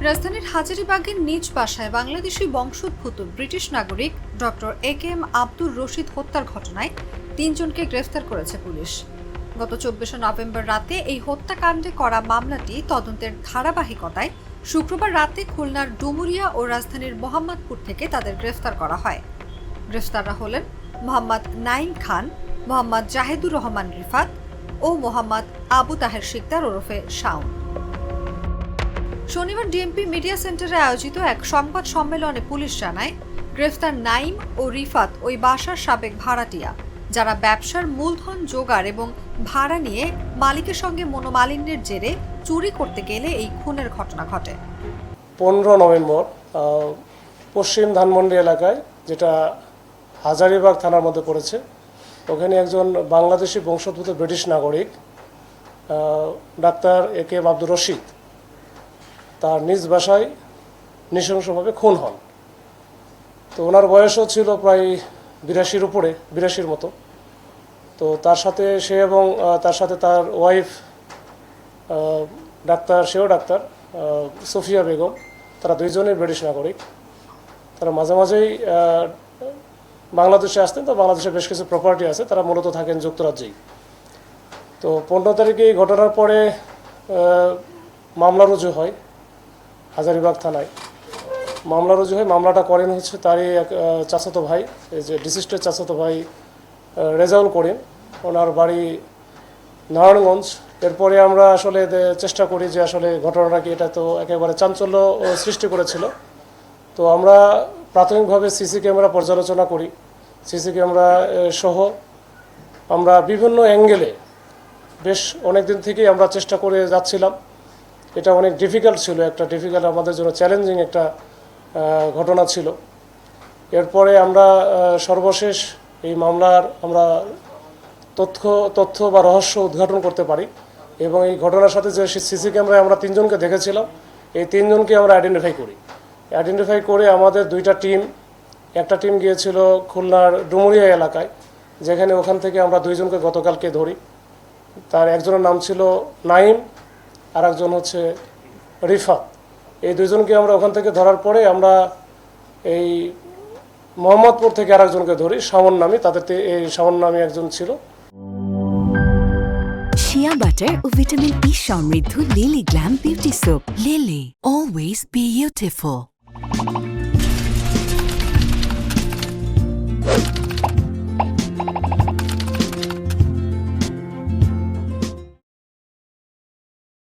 রাজধানীর হাজারীবাগের নিজ বাসায় বাংলাদেশি বংশোদ্ভূত ব্রিটিশ নাগরিক ডক্টর এ.কে.এম. আব্দুর রশিদ হত্যার ঘটনায় ৩ জনকে গ্রেফতার করেছে পুলিশ। গত ২৪ নভেম্বর রাতে এই হত্যাকাণ্ডে করা মামলাটি তদন্তের ধারাবাহিকতায় শুক্রবার রাতে খুলনার ডুমুরিয়া ও রাজধানীর মোহাম্মদপুর থেকে তাদের গ্রেফতার করা হয়। গ্রেফতাররা হলেন মোহাম্মদ নাঈম খান, মোহাম্মদ জাহিদুর রহমান রিফাত ও মোহাম্মদ আবু তাহের শিকদার ওরফে শাওন। শনিবার ডিএমপি মিডিয়া সেন্টারে আয়োজিত এক সংবাদ সম্মেলনে পুলিশ জানায়, গ্রেফতার নাঈম ও রিফাত ওই বাসার সাবেক ভাড়াটিয়া, যারা ব্যবসার মূলধন জোগাড় এবং ভাড়া নিয়ে মালিকের সঙ্গে মনোমালিন্যের জেরে চুরি করতে গেলে এই খুনের ঘটনা ঘটে। 15 নভেম্বর পশ্চিম ধানমন্ডি এলাকায়, যেটা হাজারীবাগ থানার মধ্যে পড়েছে, ওখানে একজন বাংলাদেশি বংশোদ্ভূত ব্রিটিশ নাগরিক ডাক্তার এ.কে.এম. আব্দুর রশিদ তার নিজ বাসায় নৃশংসভাবে খুন হন। তো ওনার বয়সও ছিল প্রায় 82-র উপরে, 82-র মতো। তো তার সাথে সে এবং তার সাথে তার ওয়াইফ ডাক্তার, সেও ডাক্তার, সোফিয়া বেগম, তারা দুইজনেই ব্রিটিশ নাগরিক। তারা মাঝে মাঝেই বাংলাদেশে আসতেন। তো বাংলাদেশে বেশ কিছু প্রপার্টি আছে, তারা মূলত থাকেন যুক্তরাজ্যেই। তো 15 তারিখে এই ঘটনার পরে মামলা রুজু হয় হাজারীবাগ থানায়। মামলা রুজু হয়, মামলাটা করেন হচ্ছে তারই এক চাচাতো ভাই, এই যে ডিসিস্টের চাচাতো ভাই রেজাউল করিম, ওনার বাড়ি নারায়ণগঞ্জ। এরপরে আমরা আসলে চেষ্টা করি যে আসলে ঘটনাটা কি, এটা তো একেবারে চাঞ্চল্য সৃষ্টি করেছিল। তো আমরা প্রাথমিকভাবে সিসি ক্যামেরা পর্যালোচনা করি। সিসি ক্যামেরা সহ আমরা বিভিন্ন অ্যাঙ্গেলে বেশ অনেক দিন থেকেই আমরা চেষ্টা করে যাচ্ছিলাম। এটা অনেক ডিফিকাল্ট ছিল, আমাদের জন্য চ্যালেঞ্জিং একটা ঘটনা ছিল। এরপরে আমরা সর্বশেষ এই মামলার আমরা তথ্য বা রহস্য উদ্ঘাটন করতে পারি এবং এই ঘটনার সাথে যে সিসি ক্যামেরায় আমরা 3 জনকে দেখেছিলাম, এই 3 জনকে আমরা আইডেন্টিফাই করে আমাদের একটা টিম গিয়েছিল খুলনার ডুমুরিয়া এলাকায়, যেখানে ওখান থেকে আমরা 2 জনকে গতকালকে ধরি। তার একজনের নাম ছিল নাঈম, আর একজন হচ্ছে রিফাত। এই 2 জনকে আমরা ওখান থেকে ধরার পরে আমরা এই মোহাম্মদপুর থেকে আরেকজনকে ধরি, শাওন নামী। এই শাওন নামী একজন ছিল। শিয়া বাটার ও ভিটামিন ই সমৃদ্ধ lily glam beauty soap. Lily, always beautiful.